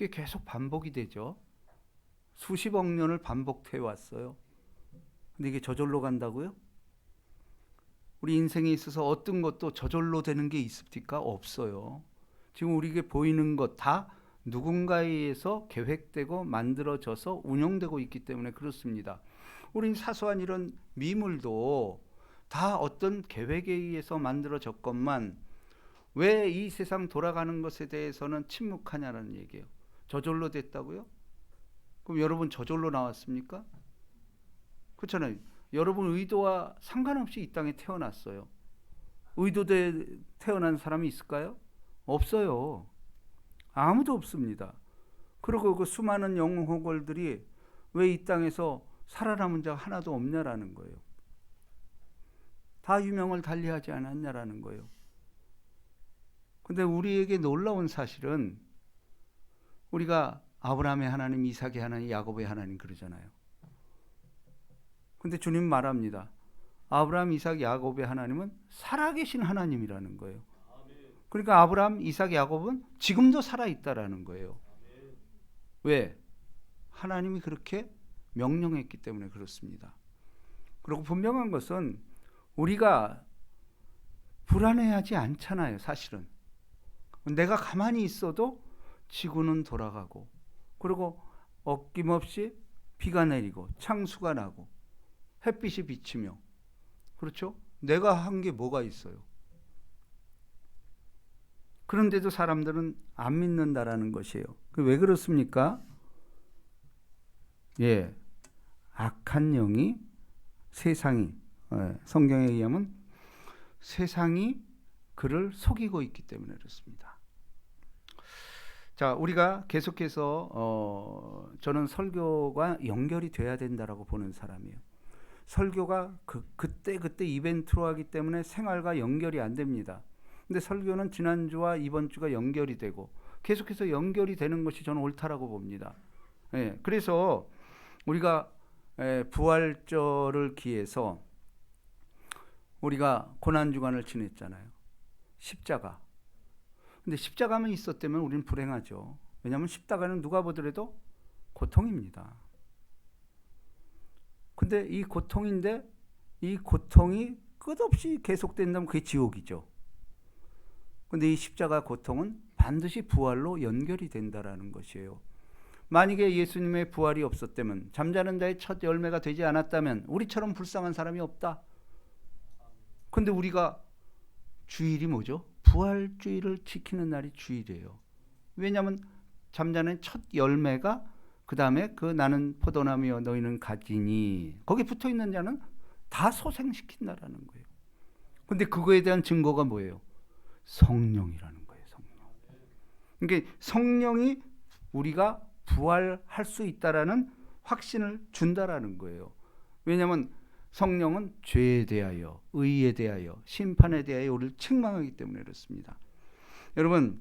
어떻게 계속 반복이 되죠? 수십억 년을 반복해 왔어요. 근데 이게 저절로 간다고요? 우리 인생에 있어서 어떤 것도 저절로 되는 게 있습니까? 없어요. 지금 우리에게 보이는 것 다 누군가에 의해서 계획되고 만들어져서 운영되고 있기 때문에 그렇습니다. 우린 사소한 이런 미물도 다 어떤 계획에 의해서 만들어졌건만 왜 이 세상 돌아가는 것에 대해서는 침묵하냐는 얘기예요. 저절로 됐다고요? 그럼 여러분 저절로 나왔습니까? 그렇잖아요. 여러분 의도와 상관없이 이 땅에 태어났어요. 의도돼 태어난 사람이 있을까요? 없어요. 아무도 없습니다. 그리고 그 수많은 영혼들이 왜 이 땅에서 살아남은 자가 하나도 없냐라는 거예요. 다 유명을 달리하지 않았냐라는 거예요. 근데 우리에게 놀라운 사실은 우리가 아브라함의 하나님, 이삭의 하나님, 야곱의 하나님 그러잖아요. 근데 주님 말합니다. 아브라함, 이삭, 야곱의 하나님은 살아계신 하나님이라는 거예요. 그러니까 아브라함, 이삭, 야곱은 지금도 살아있다라는 거예요. 왜? 하나님이 그렇게 명령했기 때문에 그렇습니다. 그리고 분명한 것은 우리가 불안해하지 않잖아요. 사실은. 내가 가만히 있어도 지구는 돌아가고 그리고 어김없이 비가 내리고 창수가 나고 햇빛이 비치며 그렇죠? 내가 한 게 뭐가 있어요? 그런데도 사람들은 안 믿는다라는 것이에요. 왜 그렇습니까? 예, 악한 영이 세상이 성경에 의하면 세상이 그를 속이고 있기 때문에 그렇습니다. 자, 우리가 계속해서 저는 설교가 연결이 돼야 된다라고 보는 사람이에요. 설교가 그때 이벤트로 하기 때문에 생활과 연결이 안 됩니다. 근데 설교는 지난주와 이번 주가 연결이 되고 계속해서 연결이 되는 것이 저는 옳다라고 봅니다. 예, 그래서 우리가 부활절을 기해서 우리가 고난주간을 지냈잖아요. 십자가. 근데 십자가만 있었다면 우리는 불행하죠. 왜냐하면 십자가는 누가 보더라도 고통입니다. 근데 이 고통인데 이 고통이 끝없이 계속된다면 그게 지옥이죠. 근데 이 십자가 고통은 반드시 부활로 연결이 된다라는 것이에요. 만약에 예수님의 부활이 없었다면, 잠자는 자의 첫 열매가 되지 않았다면 우리처럼 불쌍한 사람이 없다. 근데 우리가 주일이 뭐죠? 부활주의를 지키는 날이 주일이에요. 왜냐하면 잠자는 첫 열매가 그 다음에 그 나는 포도나무여 너희는 가지니 거기 붙어있는 자는 다 소생시킨다라는 거예요. 근데 그거에 대한 증거가 뭐예요? 성령이라는 거예요. 성령. 그러니까 성령이 우리가 부활할 수 있다라는 확신을 준다라는 거예요. 왜냐하면 성령은 죄에 대하여, 의에 대하여, 심판에 대하여 우리를 책망하기 때문에 그렇습니다. 여러분,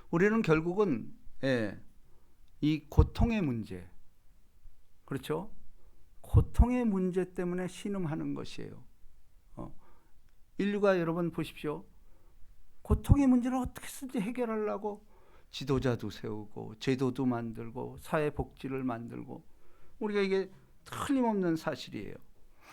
우리는 결국은 이 고통의 문제, 그렇죠? 고통의 문제 때문에 신음하는 것이에요. 인류가 여러분 보십시오. 고통의 문제를 어떻게든지 해결하려고 지도자도 세우고 제도도 만들고 사회복지를 만들고 우리가 이게 틀림없는 사실이에요.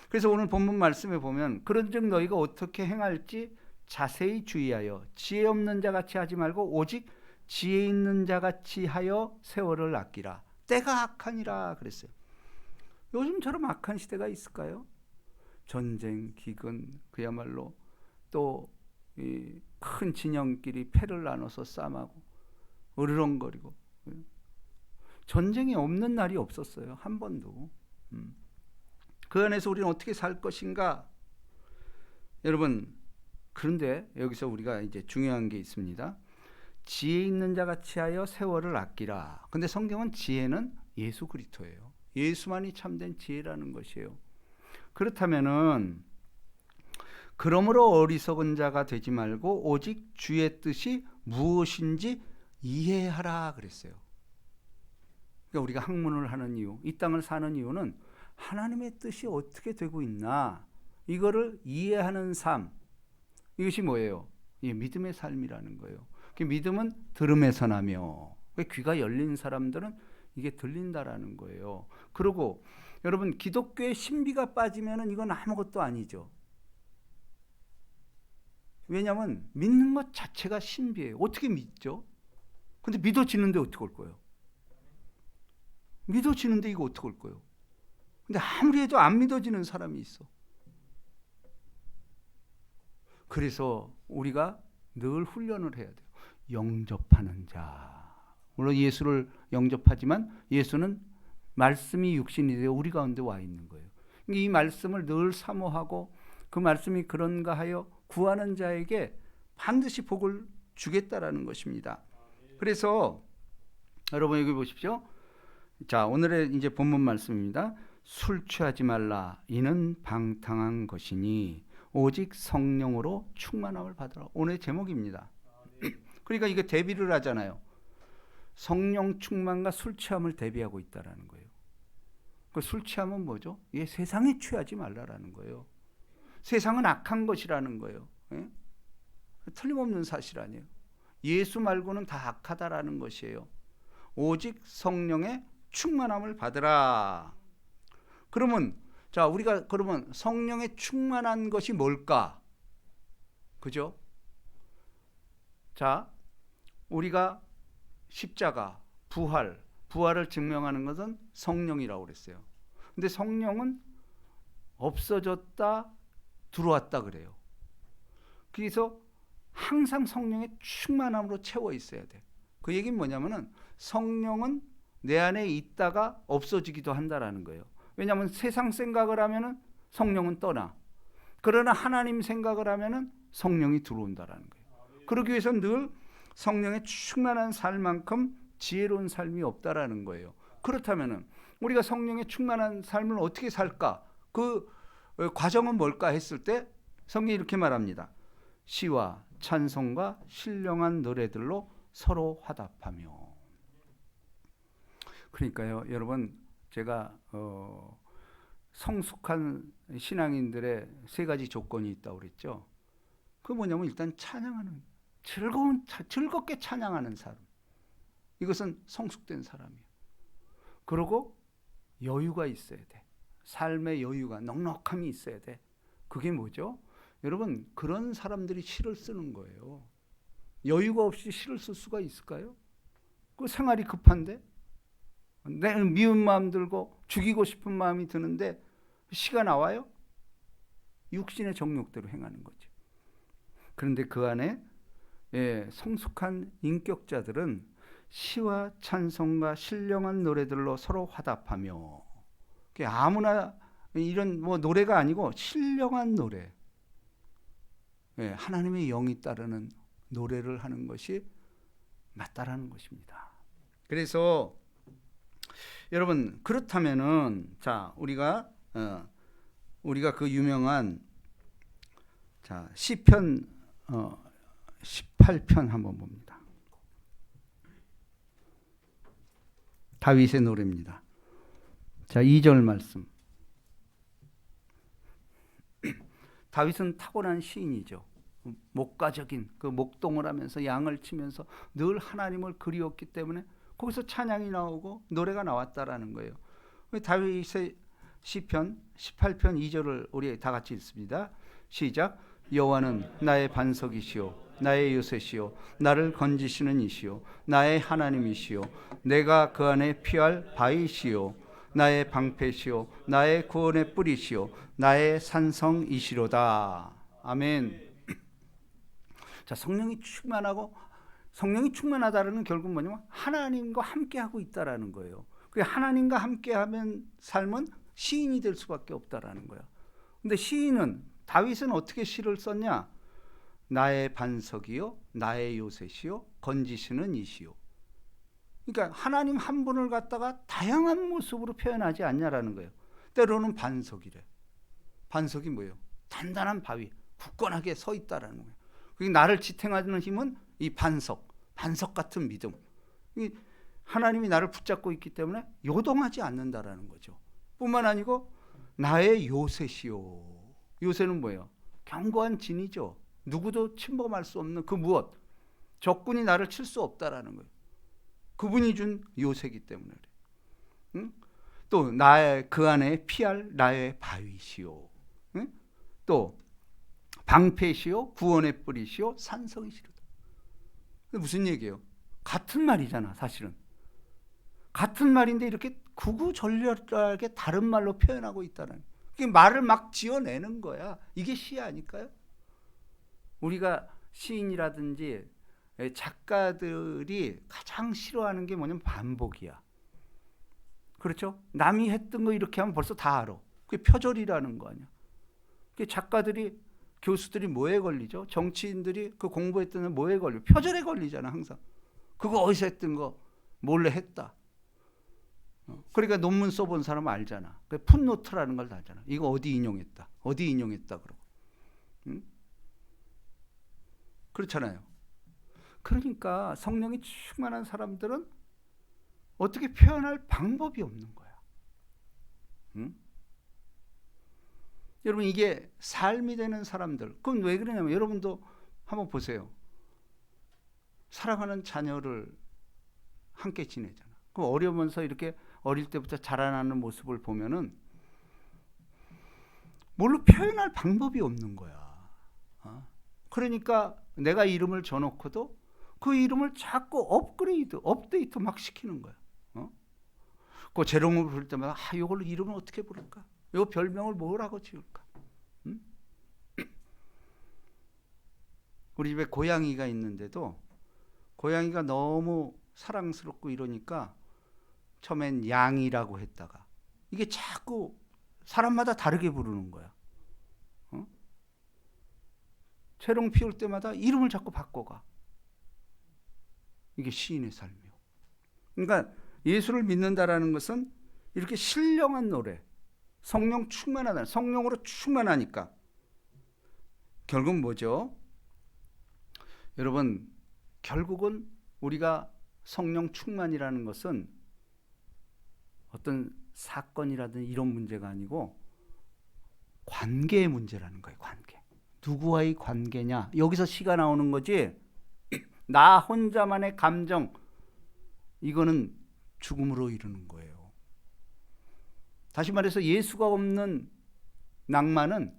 그래서 오늘 본문 말씀에 보면 그런즉 너희가 어떻게 행할지 자세히 주의하여 지혜 없는 자같이 하지 말고 오직 지혜 있는 자같이 하여 세월을 아끼라. 때가 악하니라 그랬어요. 요즘처럼 악한 시대가 있을까요? 전쟁, 기근, 그야말로 또 큰 진영끼리 패를 나눠서 싸움하고 으르렁거리고 전쟁이 없는 날이 없었어요. 한 번도. 그 안에서 우리는 어떻게 살 것인가? 여러분, 그런데 여기서 우리가 이제 중요한 게 있습니다. 지혜 있는 자같이 하여 세월을 아끼라. 근데 성경은 지혜는 예수 그리스도예요. 예수만이 참된 지혜라는 것이에요. 그렇다면은 그러므로 어리석은 자가 되지 말고 오직 주의 뜻이 무엇인지 이해하라 그랬어요. 그러니까 우리가 학문을 하는 이유, 이 땅을 사는 이유는 하나님의 뜻이 어떻게 되고 있나 이거를 이해하는 삶, 이것이 뭐예요? 이 믿음의 삶이라는 거예요. 그 믿음은 들음에서 나며 왜 귀가 열린 사람들은 이게 들린다라는 거예요. 그리고 여러분 기독교의 신비가 빠지면은 이건 아무것도 아니죠. 왜냐하면 믿는 것 자체가 신비예요. 어떻게 믿죠? 근데 믿어지는데 어떻게 올 거예요? 믿어지는데 이거 어떻게 올 거예요? 근데 아무리 해도 안 믿어지는 사람이 있어. 그래서 우리가 늘 훈련을 해야 돼요. 영접하는 자. 물론 예수를 영접하지만 예수는 말씀이 육신이 되어 우리 가운데 와 있는 거예요. 이 말씀을 늘 사모하고 그 말씀이 그런가 하여 구하는 자에게 반드시 복을 주겠다라는 것입니다. 그래서 여러분 여기 보십시오. 자, 오늘의 이제 본문 말씀입니다. 술 취하지 말라. 이는 방탕한 것이니 오직 성령으로 충만함을 받으라. 오늘 제목입니다. 그러니까 이게 대비를 하잖아요. 성령 충만과 술 취함을 대비하고 있다라는 거예요. 그 술 취함은 뭐죠? 세상에 취하지 말라라는 거예요. 세상은 악한 것이라는 거예요. 예? 틀림없는 사실 아니에요. 예수 말고는 다 악하다라는 것이에요. 오직 성령의 충만함을 받으라. 그러면 자, 우리가 그러면 성령의 충만한 것이 뭘까? 그죠? 자, 우리가 십자가, 부활을 증명하는 것은 성령이라고 그랬어요. 근데 성령은 없어졌다, 들어왔다 그래요. 그래서 항상 성령의 충만함으로 채워 있어야 돼. 그 얘기는 뭐냐면은 성령은 내 안에 있다가 없어지기도 한다라는 거예요. 왜냐하면 세상 생각을 하면은 성령은 떠나. 그러나 하나님 생각을 하면은 성령이 들어온다라는 거예요. 그러기 위해서 늘 성령의 충만한 삶만큼 지혜로운 삶이 없다라는 거예요. 그렇다면은 우리가 성령의 충만한 삶을 어떻게 살까? 그 과정은 뭘까 했을 때 성경이 이렇게 말합니다. 시와 찬송과 신령한 노래들로 서로 화답하며. 그러니까요, 여러분 제가 성숙한 신앙인들의 세 가지 조건이 있다고 그랬죠. 그 뭐냐면 일단 찬양하는, 즐겁게 찬양하는 사람. 이것은 성숙된 사람이에요. 그리고 여유가 있어야 돼. 삶의 여유가, 넉넉함이 있어야 돼. 그게 뭐죠? 여러분, 그런 사람들이 시를 쓰는 거예요. 여유가 없이 시를 쓸 수가 있을까요? 그 생활이 급한데, 내 미운 마음 들고 죽이고 싶은 마음이 드는데 시가 나와요? 육신의 정욕대로 행하는 거죠. 그런데 그 안에 성숙한 인격자들은 시와 찬송과 신령한 노래들로 서로 화답하며, 아무나 이런 뭐 노래가 아니고 신령한 노래, 하나님의 영이 따르는 노래를 하는 것이 맞다라는 것입니다. 그래서 여러분 그렇다면은 자, 우리가 그 유명한 자 시편 18편 한번 봅니다. 다윗의 노래입니다. 자, 2절 말씀. 다윗은 타고난 시인이죠. 목가적인 그 목동을 하면서 양을 치면서 늘 하나님을 그리웠기 때문에 거기서 찬양이 나오고 노래가 나왔다라는 거예요. 다윗의 시편 18편 2절을 우리 다 같이 읽습니다. 시작. 여호와는 나의 반석이시요 나의 요새시요 나를 건지시는 이시요 나의 하나님이시요 내가 그 안에 피할 바위시요 나의 방패시요 나의 구원의 뿌리시요 나의 산성이시로다. 아멘. 자, 성령이 충만하다는 결국 뭐냐면 하나님과 함께하고 있다라는 거예요. 그 하나님과 함께하면 삶은 시인이 될 수밖에 없다라는 거예요. 근데 다윗은 어떻게 시를 썼냐? 나의 반석이요 나의 요새시요 건지시는 이시요. 그러니까 하나님 한 분을 갖다가 다양한 모습으로 표현하지 않냐라는 거예요. 때로는 반석이래. 반석이 뭐예요? 단단한 바위, 굳건하게 서 있다라는 거예요. 그게 나를 지탱하는 힘은 이 반석 같은 믿음. 하나님이 나를 붙잡고 있기 때문에 요동하지 않는다라는 거죠. 뿐만 아니고 나의 요새시요. 요새는 뭐예요? 견고한 진이죠. 누구도 침범할 수 없는 그 무엇, 적군이 나를 칠 수 없다라는 거예요. 그분이 준 요새이기 때문에 그래. 응? 또 나의 그 안에 피할 나의 바위시오. 응? 또 방패시오 구원의 뿌리시오 산성이시로다. 무슨 얘기예요? 같은 말이잖아 사실은. 같은 말인데 이렇게 구구절절하게 다른 말로 표현하고 있다는, 그게 말을 막 지어내는 거야. 이게 시 아닐까요? 우리가 시인이라든지 작가들이 가장 싫어하는 게 뭐냐면 반복이야. 그렇죠? 남이 했던 거 이렇게 하면 벌써 다 알아. 그게 표절이라는 거 아니야. 그게 작가들이, 교수들이 뭐에 걸리죠? 정치인들이 그 공부했던 뭐에 걸려? 표절에 걸리잖아 항상. 그거 어디서 했던 거 몰래 했다. 그러니까 논문 써본 사람은 알잖아. 풋노트라는 걸 다 알잖아. 이거 어디 인용했다. 어디 인용했다 그러고. 응? 그렇잖아요. 그러니까 성령이 충만한 사람들은 어떻게 표현할 방법이 없는 거야. 응? 여러분 이게 삶이 되는 사람들. 그건 왜 그러냐면 여러분도 한번 보세요. 사랑하는 자녀를 함께 지내잖아. 그럼 어려우면서 이렇게 어릴 때부터 자라나는 모습을 보면은 뭘로 표현할 방법이 없는 거야. 그러니까 내가 이름을 줘놓고도 그 이름을 자꾸 업데이트 막 시키는 거야. 그 재롱을 부를 때마다 이걸로 이름을 어떻게 부를까? 이 별명을 뭐라고 지을까? 응? 우리 집에 고양이가 있는데도 고양이가 너무 사랑스럽고 이러니까 처음엔 양이라고 했다가 이게 자꾸 사람마다 다르게 부르는 거야. 재롱 피울 때마다 이름을 자꾸 바꿔가. 이게 시인의 삶이요. 그러니까 예수를 믿는다라는 것은 이렇게 신령한 노래, 성령 충만하다, 성령으로 충만하니까 결국 뭐죠? 여러분, 결국은 우리가 성령 충만이라는 것은 어떤 사건이라든 이런 문제가 아니고 관계의 문제라는 거예요. 관계. 누구와의 관계냐? 여기서 시가 나오는 거지. 나 혼자만의 감정, 이거는 죽음으로 이르는 거예요. 다시 말해서 예수가 없는 낭만은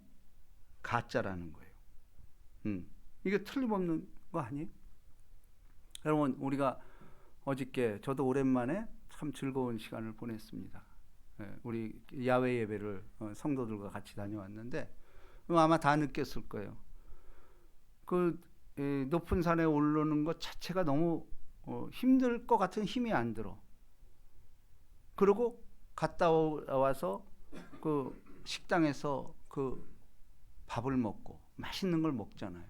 가짜라는 거예요. 이게 틀림없는 거 아니에요? 여러분 우리가 어저께 저도 오랜만에 참 즐거운 시간을 보냈습니다. 우리 야외 예배를 성도들과 같이 다녀왔는데 아마 다 느꼈을 거예요. 그 높은 산에 오르는 것 자체가 너무 힘들 것 같은 힘이 안 들어. 그리고 갔다 와서 그 식당에서 그 밥을 먹고 맛있는 걸 먹잖아요.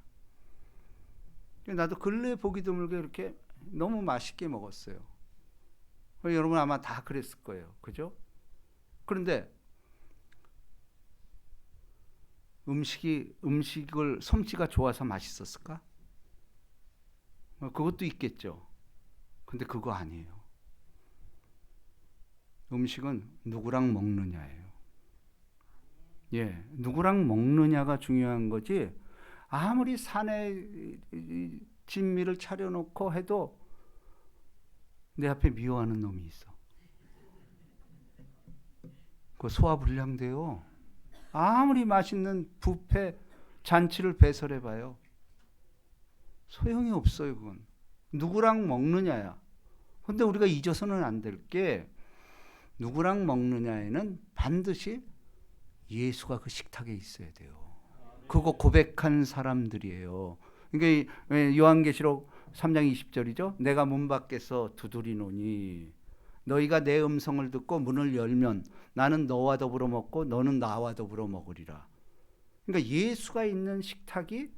나도 근래 보기 드물게 이렇게 너무 맛있게 먹었어요. 여러분 아마 다 그랬을 거예요. 그죠? 그런데 음식을 솜씨가 좋아서 맛있었을까? 그것도 있겠죠. 근데 그거 아니에요. 음식은 누구랑 먹느냐예요. 예, 누구랑 먹느냐가 중요한 거지. 아무리 산에 진미를 차려놓고 해도 내 앞에 미워하는 놈이 있어. 그거 소화불량돼요. 아무리 맛있는 뷔페 잔치를 배설해봐요. 소용이 없어요. 그건 누구랑 먹느냐야. 근데 우리가 잊어서는 안 될 게 누구랑 먹느냐에는 반드시 예수가 그 식탁에 있어야 돼요. 그거 고백한 사람들이에요. 그러니까 요한계시록 3장 20절이죠. 내가 문 밖에서 두드리노니 너희가 내 음성을 듣고 문을 열면 나는 너와 더불어 먹고 너는 나와 더불어 먹으리라. 그러니까 예수가 있는 식탁이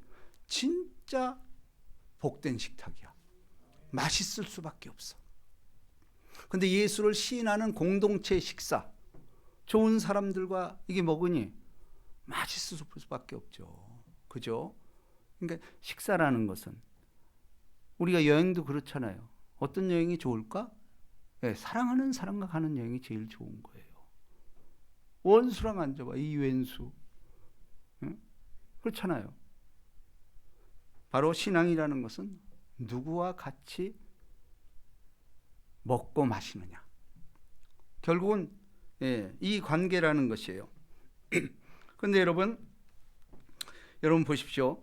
진짜 복된 식탁이야. 맛있을 수밖에 없어. 근데 예수를 시인하는 공동체 식사, 좋은 사람들과 이게 먹으니 맛있을 수밖에 없죠. 그죠? 그러니까 식사라는 것은 우리가 여행도 그렇잖아요. 어떤 여행이 좋을까? 네, 사랑하는 사람과 가는 여행이 제일 좋은 거예요. 원수랑 앉아봐. 이웬수. 응? 그렇잖아요. 바로 신앙이라는 것은 누구와 같이 먹고 마시느냐. 결국은 이 관계라는 것이에요. 그런데 여러분 보십시오.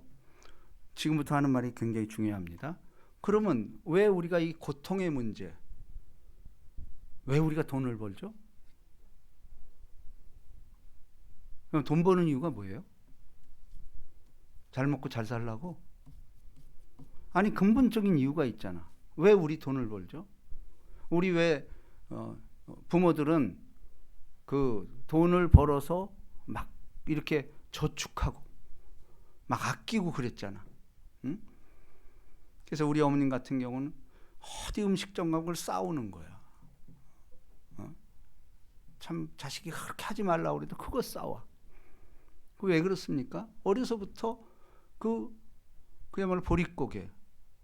지금부터 하는 말이 굉장히 중요합니다. 그러면 왜 우리가 이 고통의 문제, 왜 우리가 돈을 벌죠? 그럼 돈 버는 이유가 뭐예요? 잘 먹고 잘 살라고? 아니, 근본적인 이유가 있잖아. 왜 우리 돈을 벌죠? 우리 왜 부모들은 그 돈을 벌어서 막 이렇게 저축하고 막 아끼고 그랬잖아. 응? 그래서 우리 어머님 같은 경우는 어디 음식점 가고 싸우는 거야. 참 자식이 그렇게 하지 말라고 그래도 그거 싸워. 왜 그렇습니까? 어려서부터 그야말로 보릿고개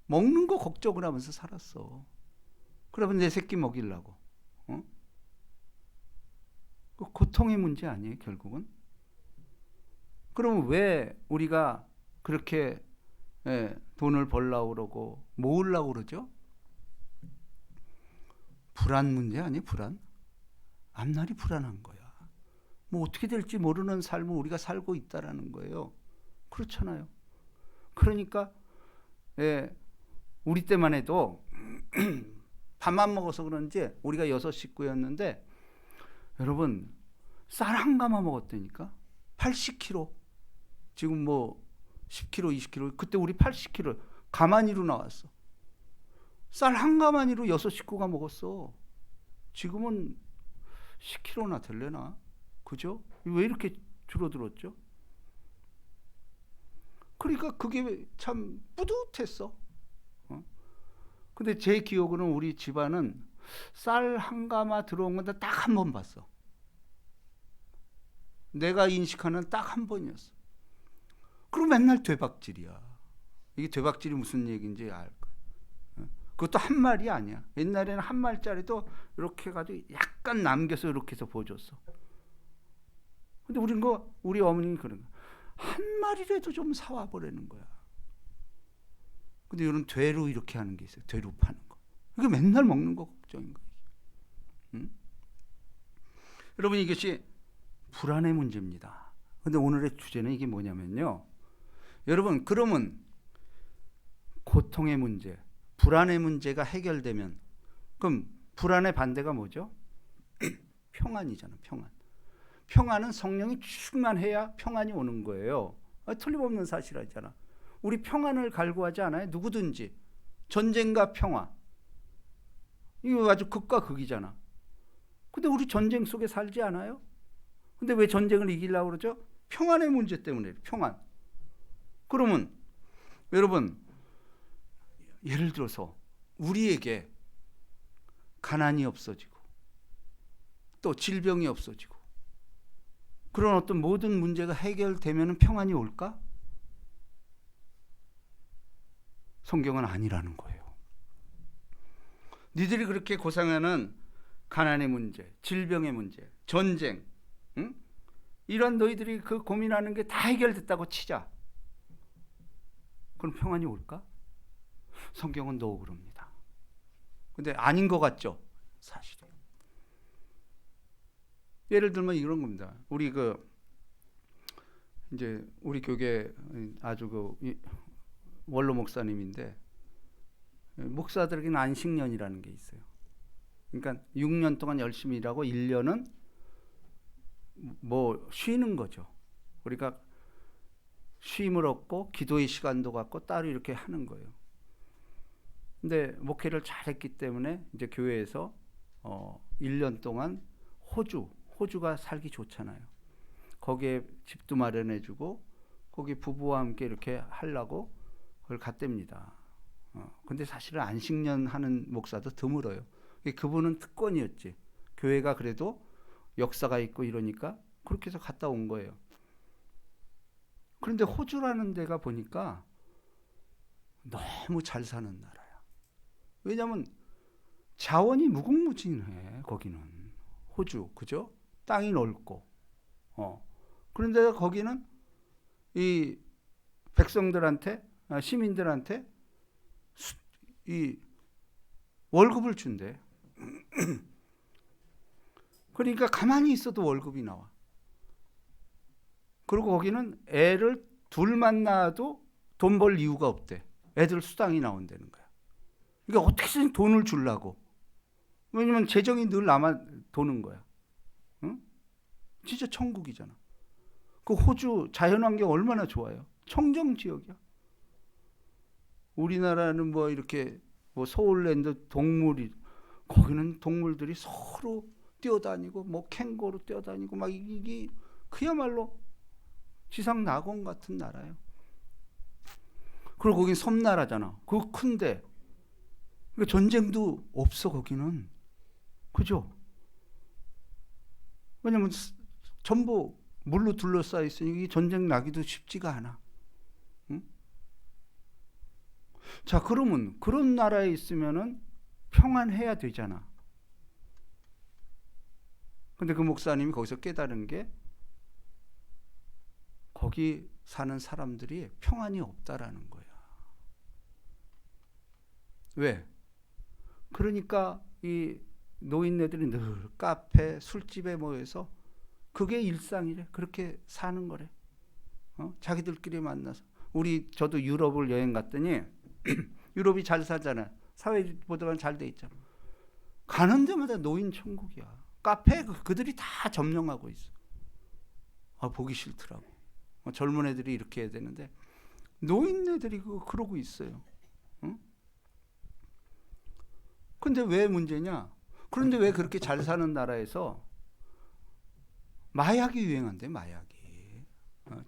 먹는 거 걱정을 하면서 살았어. 그러면 내 새끼 먹이려고. 그 고통의 문제 아니에요, 결국은? 그러면 왜 우리가 그렇게 돈을 벌려고 그러고 모으려고 그러죠? 불안 문제 아니에요, 불안? 앞날이 불안한 거야. 뭐 어떻게 될지 모르는 삶을 우리가 살고 있다라는 거예요. 그렇잖아요. 그러니까 우리 때만 해도 밥만 먹어서 그런지 우리가 6 식구였는데 여러분 쌀 한 가마 먹었다니까 80kg. 지금 뭐 10kg, 20kg. 그때 우리 80kg 가마니로 나왔어. 쌀 한 가마니로 6 식구가 먹었어. 지금은 10kg나 될래나? 그죠? 왜 이렇게 줄어들었죠? 그러니까 그게 참 뿌듯했어. 근데 제 기억으로는 우리 집안은 쌀 한 가마 들어온 건 딱 한 번 봤어. 내가 인식하는 딱 한 번이었어. 그리고 맨날 되박질이야. 이게 되박질이 무슨 얘기인지 알 거야. 그것도 한 말이 아니야. 옛날에는 한 말짜리도 이렇게 해가지고 약간 남겨서 이렇게 해서 보여줬어. 근데 우리 어머님이 그런 거야. 한 마리라도 좀 사와 보라는 거야. 근데 이런 되로 이렇게 하는 게 있어요. 되로 파는 거. 이게 맨날 먹는 거 걱정인 거예요. 응? 여러분 이것이 불안의 문제입니다. 근데 오늘의 주제는 이게 뭐냐면요. 여러분 그러면 고통의 문제, 불안의 문제가 해결되면 그럼 불안의 반대가 뭐죠? 평안이잖아. 평안. 평안은 성령이 충만해야 평안이 오는 거예요. 틀림없는 사실이잖아. 우리 평안을 갈구하지 않아요? 누구든지. 전쟁과 평화. 이거 아주 극과 극이잖아. 근데 우리 전쟁 속에 살지 않아요? 근데 왜 전쟁을 이기려고 그러죠? 평안의 문제 때문에. 평안. 그러면 여러분 예를 들어서 우리에게 가난이 없어지고 또 질병이 없어지고 그런 어떤 모든 문제가 해결되면 평안이 올까? 성경은 아니라는 거예요. 니들이 그렇게 고생하는 가난의 문제, 질병의 문제, 전쟁, 응? 이런 너희들이 그 고민하는 게 다 해결됐다고 치자. 그럼 평안이 올까? 성경은 노 그럽니다. 근데 아닌 것 같죠? 사실은. 예를 들면 이런 겁니다. 이제 우리 교계 아주 원로 목사님인데 목사들에게는 안식년이라는 게 있어요. 그러니까 6년 동안 열심히 일하고 1년은 뭐 쉬는 거죠. 우리가 쉼을 얻고 기도의 시간도 갖고 따로 이렇게 하는 거예요. 근데 목회를 잘했기 때문에 이제 교회에서 1년 동안 호주가 살기 좋잖아요. 거기에 집도 마련해주고 거기 부부와 함께 이렇게 하려고 그걸 갔답니다. 근데 사실은 안식년 하는 목사도 드물어요. 그분은 특권이었지. 교회가 그래도 역사가 있고 이러니까 그렇게 해서 갔다 온 거예요. 그런데 호주라는 데가 보니까 너무 잘 사는 나라야. 왜냐하면 자원이 무궁무진해. 거기는 호주, 그죠? 땅이 넓고. 그런데 거기는 이 백성들한테 시민들한테 이 월급을 준대. 그러니까 가만히 있어도 월급이 나와. 그리고 거기는 애를 둘만 낳아도 돈 벌 이유가 없대. 애들 수당이 나온다는 거야. 그러니까 어떻게든 돈을 주려고. 왜냐면 재정이 늘 남아 도는 거야. 응? 진짜 천국이잖아. 그 호주 자연환경 얼마나 좋아요. 청정 지역이야. 우리나라는 뭐 이렇게 뭐 서울랜드 동물이, 거기는 동물들이 서로 뛰어다니고 뭐 캥거루 뛰어다니고 막 이게 그야말로 지상 낙원 같은 나라예요. 그리고 거긴 섬나라잖아. 그거 큰데 그러니까 전쟁도 없어 거기는. 그죠? 왜냐면 전부 물로 둘러싸여 있으니 전쟁 나기도 쉽지가 않아. 응? 자, 그러면 그런 나라에 있으면은 평안해야 되잖아. 근데 그 목사님이 거기서 깨달은 게 거기 사는 사람들이 평안이 없다라는 거야. 왜? 그러니까 이 노인네들이 늘 카페, 술집에 모여서 그게 일상이래. 그렇게 사는 거래. 자기들끼리 만나서. 저도 유럽을 여행 갔더니 유럽이 잘 살잖아. 사회보다는 잘 돼 있잖아. 가는 데마다 노인 천국이야. 카페 그들이 다 점령하고 있어. 보기 싫더라고. 젊은 애들이 이렇게 해야 되는데 노인네들이 그러고 있어요. 응? 근데 왜 문제냐? 그런데 왜 그렇게 잘 사는 나라에서 마약이 유행한대, 마약이.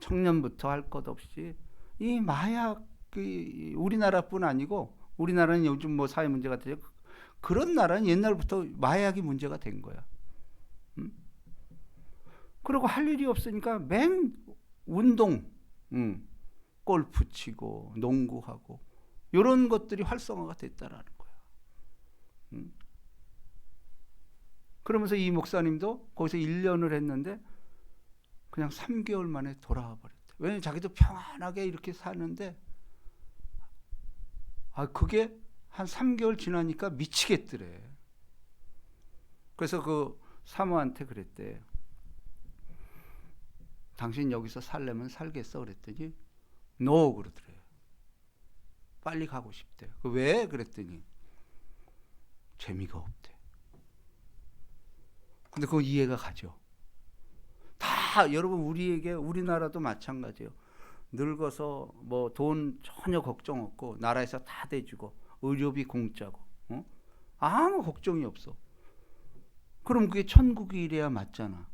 청년부터 할 것 없이 이 마약이 우리나라뿐 아니고, 우리나라는 요즘 뭐 사회 문제가 되죠. 그런 나라는 옛날부터 마약이 문제가 된 거야. 그리고 할 일이 없으니까 맨 운동, 골프 치고 농구하고 이런 것들이 활성화가 됐다라는 거야. 그러면서 이 목사님도 거기서 1년을 했는데 그냥 3개월 만에 돌아와 버렸대. 왜냐면 자기도 평안하게 이렇게 사는데 그게 한 3개월 지나니까 미치겠더래. 그래서 그 사모한테 그랬대. 당신 여기서 살려면 살겠어? 그랬더니 no 그러더래. 빨리 가고 싶대. 왜? 그랬더니 재미가 없대. 근데 그거 이해가 가죠. 다 여러분 우리나라도 마찬가지예요. 늙어서 뭐 돈 전혀 걱정 없고 나라에서 다 대주고 의료비 공짜고 아무 걱정이 없어. 그럼 그게 천국이래야 맞잖아.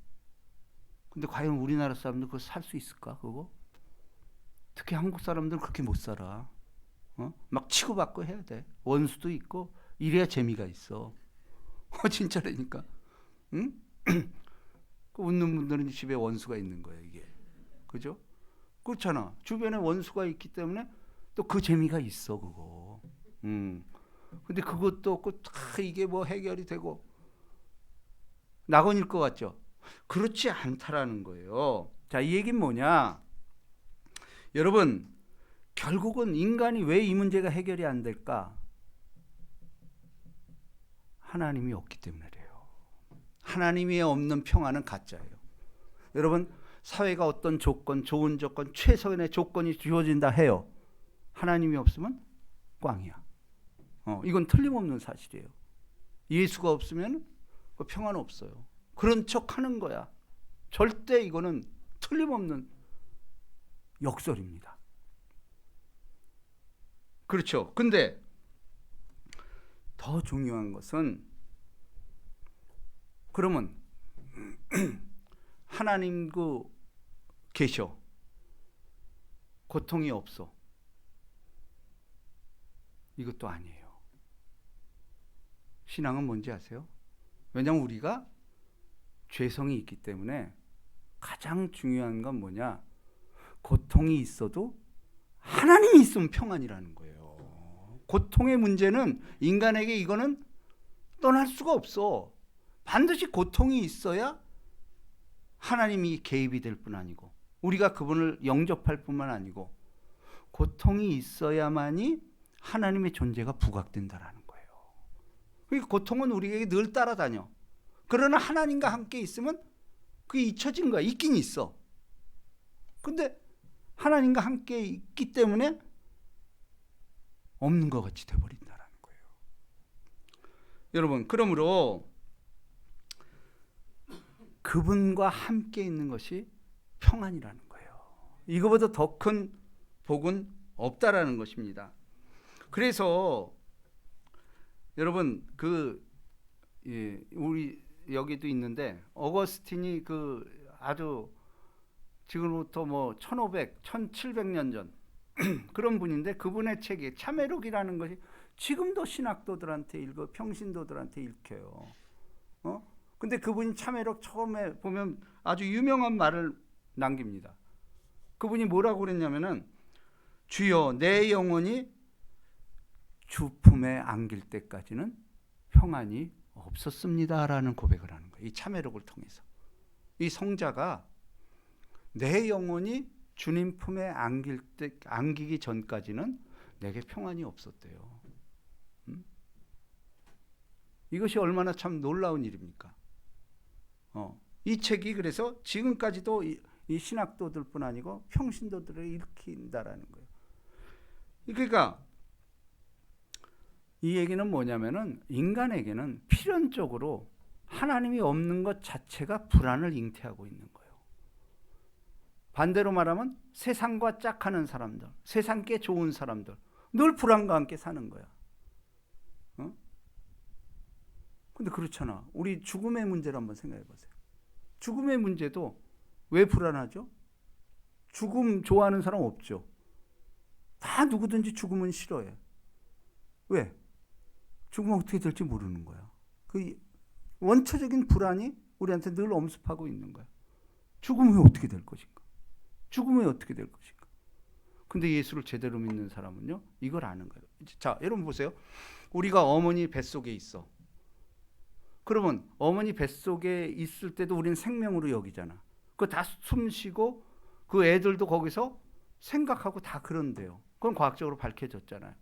근데 과연 우리나라 사람들 그거 살 수 있을까? 그거? 특히 한국 사람들은 그렇게 못 살아. 막 치고받고 해야 돼. 원수도 있고 이래야 재미가 있어. 진짜라니까. 응? 그 웃는 분들은 집에 원수가 있는 거예요, 이게. 그죠? 그렇잖아. 주변에 원수가 있기 때문에 또 그 재미가 있어, 그거. 근데 그것도 없고 다 이게 뭐 해결이 되고 낙원일 것 같죠? 그렇지 않다라는 거예요. 자, 이 얘기는 뭐냐? 여러분, 결국은 인간이 왜 이 문제가 해결이 안 될까? 하나님이 없기 때문이래요. 하나님이 없는 평안은 가짜예요. 여러분, 사회가 어떤 조건, 좋은 조건, 최선의 조건이 주어진다 해요. 하나님이 없으면 꽝이야. 이건 틀림없는 사실이에요. 예수가 없으면 평안 없어요. 그런 척 하는 거야. 절대 이거는 틀림없는 역설입니다. 그렇죠. 근데 더 중요한 것은 그러면 하나님 계셔. 고통이 없어. 이것도 아니에요. 신앙은 뭔지 아세요? 왜냐하면 우리가 죄성이 있기 때문에 가장 중요한 건 뭐냐? 고통이 있어도 하나님이 있으면 평안이라는 거예요. 고통의 문제는 인간에게 이거는 떠날 수가 없어. 반드시 고통이 있어야 하나님이 개입이 될 뿐 아니고 우리가 그분을 영접할 뿐만 아니고 고통이 있어야만이 하나님의 존재가 부각된다라는 거예요. 그 고통은 우리에게 늘 따라다녀. 그러나 하나님과 함께 있으면 그게 잊혀진 거야. 있긴 있어. 근데 하나님과 함께 있기 때문에 없는 것 같이 돼버린다는 거예요. 여러분, 그러므로 그분과 함께 있는 것이 평안이라는 거예요. 이거보다 더 큰 복은 없다라는 것입니다. 그래서 여러분 우리 여기도 있는데 어거스틴이 아주 지금부터 1500, 1700년 전 그런 분인데 그분의 책이 참회록이라는 것이 지금도 신학도들한테 평신도들한테 읽혀요. 근데 그분이 참회록 처음에 보면 아주 유명한 말을 남깁니다. 그분이 뭐라고 그랬냐면은 주여 내 영혼이 주 품에 안길 때까지는 평안이 없었습니다라는 고백을 하는 거예요. 이 참회록을 통해서. 이 성자가 내 영혼이 주님 품에 안기기 전까지는 내게 평안이 없었대요. 이것이 얼마나 참 놀라운 일입니까? 이 책이 그래서 지금까지도 이 신학도들뿐 아니고 평신도들을 일으킨다라는 거예요. 그러니까 이 얘기는 뭐냐면은 인간에게는 필연적으로 하나님이 없는 것 자체가 불안을 잉태하고 있는 거예요. 반대로 말하면 세상과 짝하는 사람들, 세상께 좋은 사람들, 늘 불안과 함께 사는 거야. 근데 그렇잖아. 우리 죽음의 문제를 한번 생각해 보세요. 죽음의 문제도 왜 불안하죠? 죽음 좋아하는 사람 없죠. 다 누구든지 죽음은 싫어해. 왜? 죽으면 어떻게 될지 모르는 거야. 그 원초적인 불안이 우리한테 늘 엄습하고 있는 거야. 죽으면 어떻게 될 것인가? 죽으면 어떻게 될 것인가? 근데 예수를 제대로 믿는 사람은요, 이걸 아는 거예요. 자, 여러분 보세요. 우리가 어머니 뱃속에 있어. 그러면 어머니 뱃속에 있을 때도 우리는 생명으로 여기잖아. 그거 다 숨 쉬고 그 애들도 거기서 생각하고 다 그런데요. 그건 과학적으로 밝혀졌잖아요.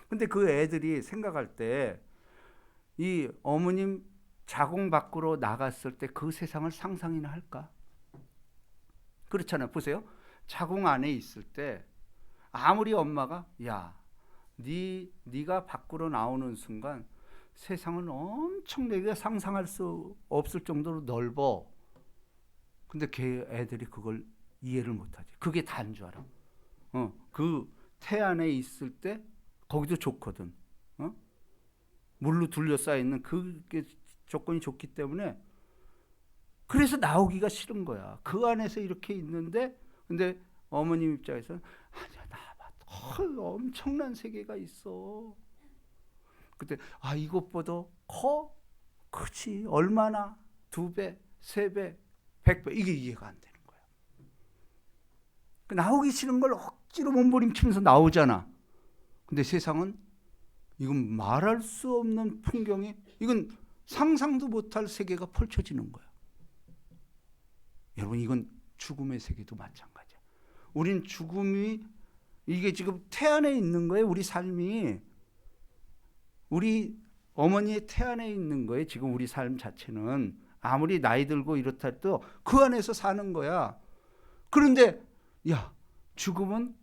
근데 그 애들이 생각할 때 이 어머님 자궁 밖으로 나갔을 때 그 세상을 상상이나 할까? 그렇잖아요. 보세요. 자궁 안에 있을 때 아무리 엄마가 야, 네가 밖으로 나오는 순간 세상은 엄청 내가 상상할 수 없을 정도로 넓어. 근데 걔 애들이 그걸 이해를 못하지. 그게 다인 줄 알아. 그 태 안에 있을 때 거기도 좋거든. 물로 둘러싸여 있는 그게 조건이 좋기 때문에 그래서 나오기가 싫은 거야. 그 안에서 이렇게 있는데 근데 어머님 입장에서는 아니야 나봐 엄청난 세계가 있어. 그때 이것보다 크지 얼마나 2배, 3배, 100배 이게 이해가 안 되는 거야. 나오기 싫은 걸 억지로 몸부림치면서 나오잖아. 근데 세상은 이건 말할 수 없는 풍경이 이건 상상도 못할 세계가 펼쳐지는 거야. 여러분 이건 죽음의 세계도 마찬가지야. 우린 죽음이 이게 지금 태 안에 있는 거예요. 우리 삶이 우리 어머니의 태 안에 있는 거예요. 지금 우리 삶 자체는 아무리 나이 들고 이렇다 해도 그 안에서 사는 거야. 그런데 야 죽음은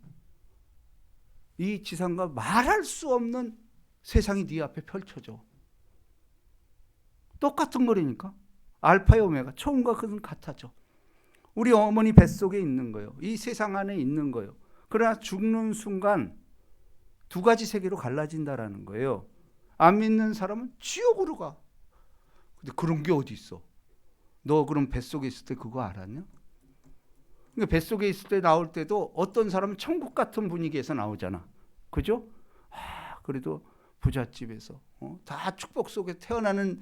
이 지상과 말할 수 없는 세상이 네 앞에 펼쳐져. 똑같은 거라니까. 알파의 오메가 처음과 끝은 같아져. 우리 어머니 뱃속에 있는 거예요. 이 세상 안에 있는 거예요. 그러나 죽는 순간 두 가지 세계로 갈라진다라는 거예요. 안 믿는 사람은 지옥으로 가. 근데 그런 게 어디 있어? 너 그럼 뱃속에 있을 때 그거 알았냐? 그러니까 뱃속에 있을 때 나올 때도 어떤 사람은 천국 같은 분위기에서 나오잖아. 그죠? 그래도 부잣집에서 다 축복 속에 태어나는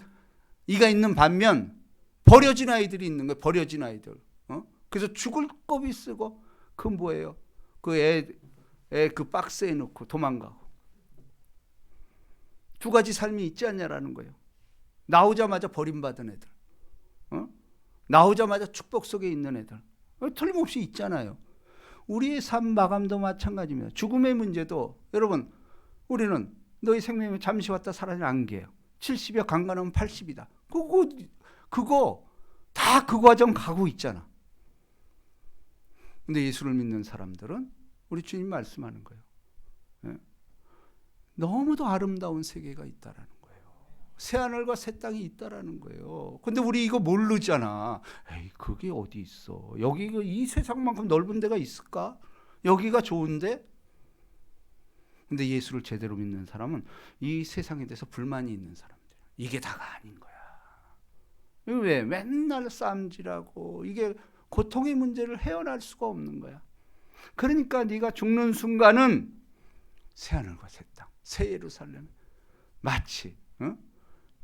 이가 있는 반면 버려진 아이들이 있는 거예요. 버려진 아이들. 그래서 죽을 겁이 쓰고 그 뭐예요? 그 애 그 박스에 넣고 도망가고. 두 가지 삶이 있지 않냐라는 거예요. 나오자마자 버림받은 애들. 나오자마자 축복 속에 있는 애들. 틀림없이 있잖아요. 우리의 삶 마감도 마찬가지입니다. 죽음의 문제도 여러분 우리는 너희 생명이 잠시 왔다 사라진 안개예요. 70이야 강간하면 80이다. 그거 다 그 과정 가고 있잖아. 근데 예수를 믿는 사람들은 우리 주님 말씀하는 거예요. 예? 너무도 아름다운 세계가 있다라는 거예요. 새하늘과 새 땅이 있다라는 거예요. 근데 우리 이거 모르잖아. 에이, 그게 어디 있어? 여기 이 세상만큼 넓은 데가 있을까? 여기가 좋은데? 근데 예수를 제대로 믿는 사람은 이 세상에 대해서 불만이 있는 사람들. 이게 다가 아닌 거야. 왜? 맨날 싸움질하고 이게 고통의 문제를 헤어날 수가 없는 거야. 그러니까 네가 죽는 순간은 새하늘과 새 땅, 새 예루살렘, 마치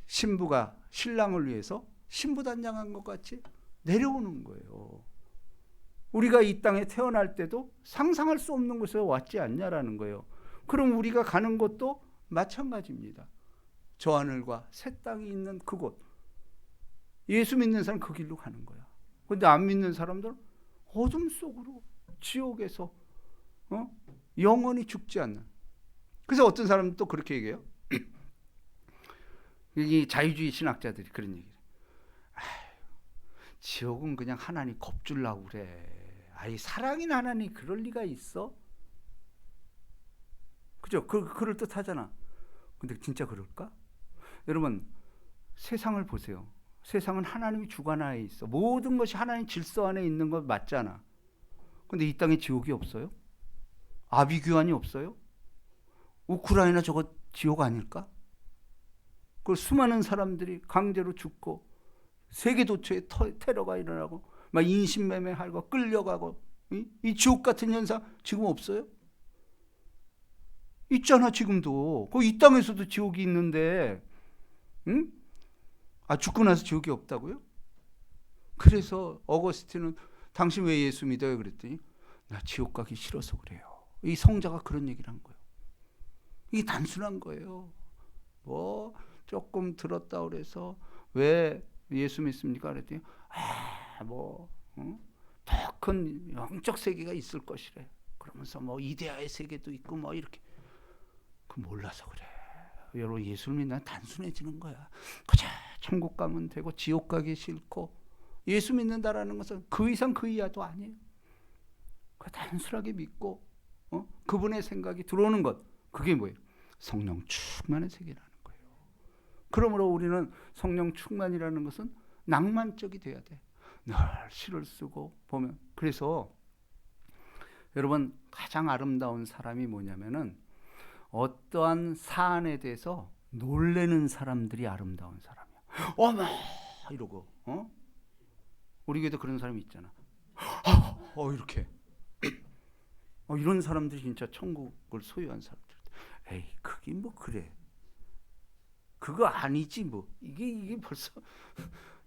신부가 신랑을 위해서 신부단장한 것 같이 내려오는 거예요. 우리가 이 땅에 태어날 때도 상상할 수 없는 곳에 왔지 않냐라는 거예요. 그럼 우리가 가는 곳도 마찬가지입니다. 저 하늘과 새 땅이 있는 그곳. 예수 믿는 사람 그 길로 가는 거야. 그런데 안 믿는 사람들은 어둠 속으로 지옥에서 영원히 죽지 않는. 그래서 어떤 사람은 또 그렇게 얘기해요. 이 자유주의 신학자들이 그런 얘기를. 지옥은 그냥 하나님 겁주려고 그래. 아이 사랑인 하나님 그럴 리가 있어? 그죠? 그럴 듯하잖아. 근데 진짜 그럴까? 여러분 세상을 보세요. 세상은 하나님이 주관하에 있어. 모든 것이 하나님 질서 안에 있는 것 맞잖아. 근데 이 땅에 지옥이 없어요? 아비규환이 없어요? 우크라이나 저거 지옥 아닐까? 그 수많은 사람들이 강제로 죽고 세계 도처에 테러가 일어나고 막 인신매매하고 끌려가고 이 지옥 같은 현상 지금 없어요? 있잖아 지금도. 이 땅에서도 지옥이 있는데 응? 죽고 나서 지옥이 없다고요? 그래서 어거스틴은 당신 왜 예수 믿어요? 그랬더니 나 지옥 가기 싫어서 그래요. 이 성자가 그런 얘기를 한 거예요. 이게 단순한 거예요. 뭐 조금 들었다 그래서 왜 예수 믿습니까? 그랬더니 더 큰 영적 세계가 있을 것이래. 그러면서 뭐 이데아의 세계도 있고 뭐 이렇게. 그 몰라서 그래. 여러분 예수를 믿는 단순해지는 거야. 그저 천국 가면 되고 지옥 가기 싫고 예수 믿는다라는 것은 그 이상 그 이하도 아니에요. 그 단순하게 믿고 그분의 생각이 들어오는 것. 그게 뭐예요? 성령 충만의 세계라는 거예요. 그러므로 우리는 성령 충만이라는 것은 낭만적이 돼야 돼. 늘 시를 쓰고 보면. 그래서 여러분 가장 아름다운 사람이 뭐냐면은 어떠한 사안에 대해서 놀래는 사람들이 아름다운 사람이야. 어머 이러고 우리 교회도 그런 사람이 있잖아. 이렇게 이런 사람들이 진짜 천국을 소유한 사람들. 에이 그게 뭐 그래. 그거 아니지 뭐. 이게 벌써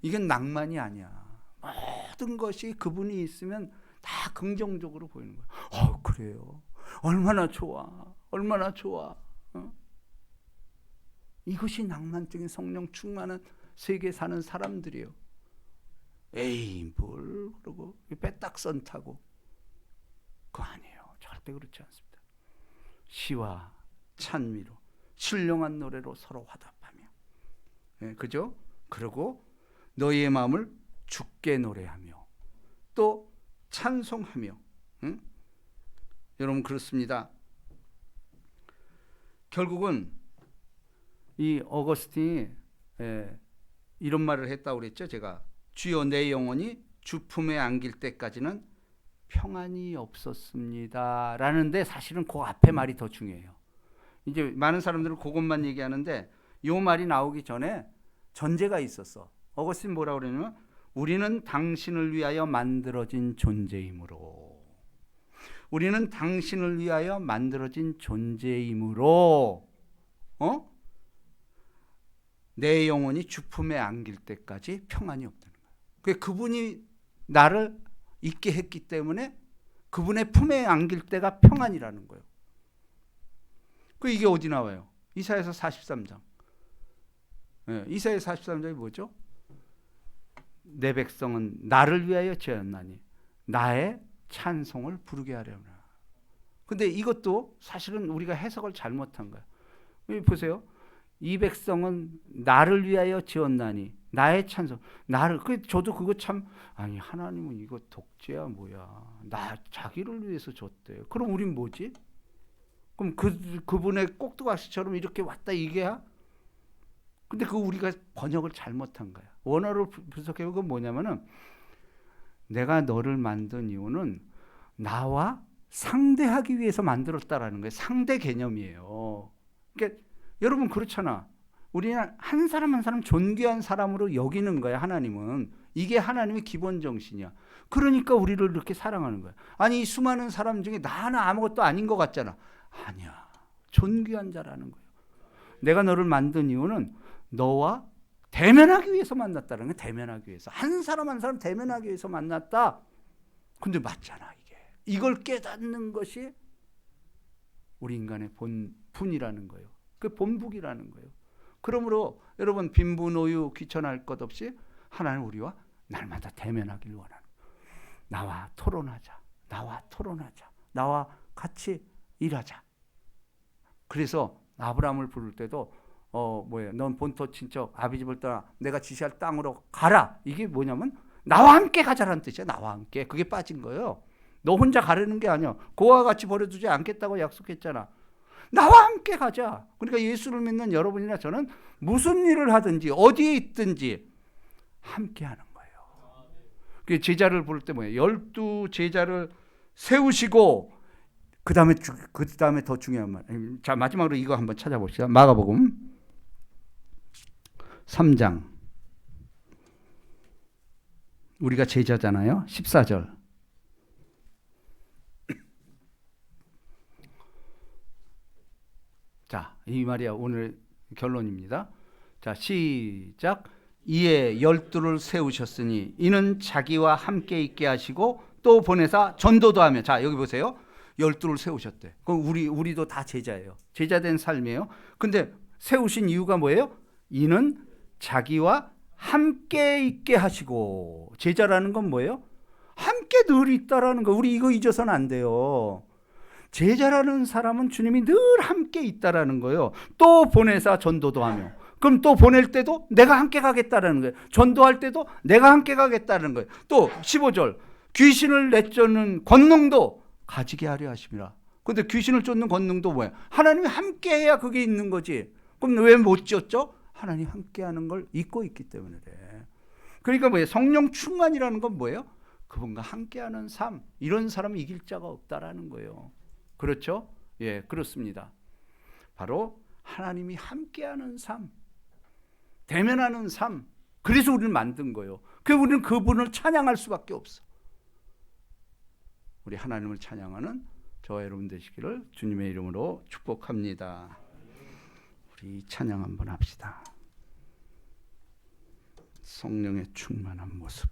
이건 낭만이 아니야. 모든 것이 그분이 있으면 다 긍정적으로 보이는 거야. 그래요. 얼마나 좋아. 얼마나 좋아. 이것이 낭만적인 성령 충만한 세계에 사는 사람들이에요. 에이 뭘 그러고 빼딱선 타고. 그거 아니에요. 절대 그렇지 않습니다. 시와 찬미로 신령한 노래로 서로 화답하며. 그죠? 그리고 너희의 마음을 주께 노래하며 또 찬송하며. 여러분 그렇습니다. 결국은 이 어거스틴이 이런 말을 했다고 그랬죠. 제가 주여 내 영혼이 주 품에 안길 때까지는 평안이 없었습니다 라는데 사실은 그 앞에 말이 더 중요해요. 이제 많은 사람들은 그것만 얘기하는데 이 말이 나오기 전에 전제가 있었어. 어거스틴 뭐라고 그러냐면 우리는 당신을 위하여 만들어진 존재이므로 우리는 당신을 위하여 만들어진 존재이므로 내 영혼이 주품에 안길 때까지 평안이 없다는 거예요. 그분이 나를 있게 했기 때문에 그분의 품에 안길 때가 평안이라는 거예요. 이게 어디 나와요? 이사야서 43장. 이사야 43장이 뭐죠? 내 백성은 나를 위하여 지었나니 나의 찬송을 부르게 하려나. 근데 이것도 사실은 우리가 해석을 잘못한 거예요. 보세요. 이 백성은 나를 위하여 지었나니 나의 찬송. 나를 저도 그거 참 아니 하나님은 이거 독재야 뭐야. 나 자기를 위해서 줬대요. 그럼 우린 뭐지? 그럼 그분의 꼭두각시처럼 이렇게 왔다 이게야? 근데 그 우리가 번역을 잘못한 거야. 원어를 분석해 보면 뭐냐면은 내가 너를 만든 이유는 나와 상대하기 위해서 만들었다라는 거예요. 상대 개념이에요. 그러니까 여러분 그렇잖아. 우리는 한 사람 한 사람 존귀한 사람으로 여기는 거야. 하나님은. 이게 하나님의 기본 정신이야. 그러니까 우리를 이렇게 사랑하는 거야. 아니 이 수많은 사람 중에 나 하나 아무것도 아닌 것 같잖아. 아니야. 존귀한 자라는 거예요. 내가 너를 만든 이유는 너와 대면하기 위해서 만났다는 거야. 대면하기 위해서. 한 사람 한 사람 대면하기 위해서 만났다. 근데 맞잖아 이게. 이걸 깨닫는 것이 우리 인간의 본분이라는 거예요. 그 본북이라는 거예요. 그러므로 여러분 빈부노유 귀천할 것 없이 하나님 우리와 날마다 대면하기를 원하는 거예요. 나와 토론하자. 나와 토론하자. 나와 같이 일하자. 그래서 아브라함을 부를 때도 넌 본토 친척 아비 집을 떠나 내가 지시할 땅으로 가라. 이게 뭐냐면 나와 함께 가자라는 뜻이야. 나와 함께. 그게 빠진 거예요. 너 혼자 가려는 게 아니야. 그와 같이 버려두지 않겠다고 약속했잖아. 나와 함께 가자. 그러니까 예수를 믿는 여러분이나 저는 무슨 일을 하든지 어디에 있든지 함께 하는 거예요. 제자를 부를 때 뭐예요? 12 제자를 세우시고 그 다음에 더 중요한 말. 자, 마지막으로 이거 한번 찾아봅시다. 마가복음 3장. 우리가 제자잖아요. 14절. 자, 이 말이야 오늘 결론입니다. 자, 시작. 이에 12를 세우셨으니 이는 자기와 함께 있게 하시고 또 보내사 전도도 하며. 자, 여기 보세요. 12를 세우셨대. 그럼 우리도 다 제자예요. 제자된 삶이에요. 근데 세우신 이유가 뭐예요? 이는 자기와 함께 있게 하시고. 제자라는 건 뭐예요? 함께 늘 있다라는 거. 우리 이거 잊어서는 안 돼요. 제자라는 사람은 주님이 늘 함께 있다라는 거예요. 또 보내사 전도도 하며. 그럼 또 보낼 때도 내가 함께 가겠다라는 거예요. 전도할 때도 내가 함께 가겠다는 거예요. 또 15절. 귀신을 내쫓는 권능도 가지게 하려 하심이라. 근데 귀신을 쫓는 권능도 뭐야? 하나님이 함께 해야 그게 있는 거지. 그럼 왜 못 쫓죠? 하나님 함께 하는 걸 잊고 있기 때문에 그래. 그러니까 뭐예요? 성령 충만이라는 건 뭐예요? 그분과 함께 하는 삶. 이런 사람은 이길 자가 없다라는 거예요. 그렇죠? 예, 그렇습니다. 바로 하나님이 함께하는 삶, 대면하는 삶. 그래서 우리를 만든 거예요. 그래서 우리는 그분을 찬양할 수밖에 없어. 우리 하나님을 찬양하는 저와 여러분 되시기를 주님의 이름으로 축복합니다. 우리 찬양 한번 합시다. 성령의 충만한 모습.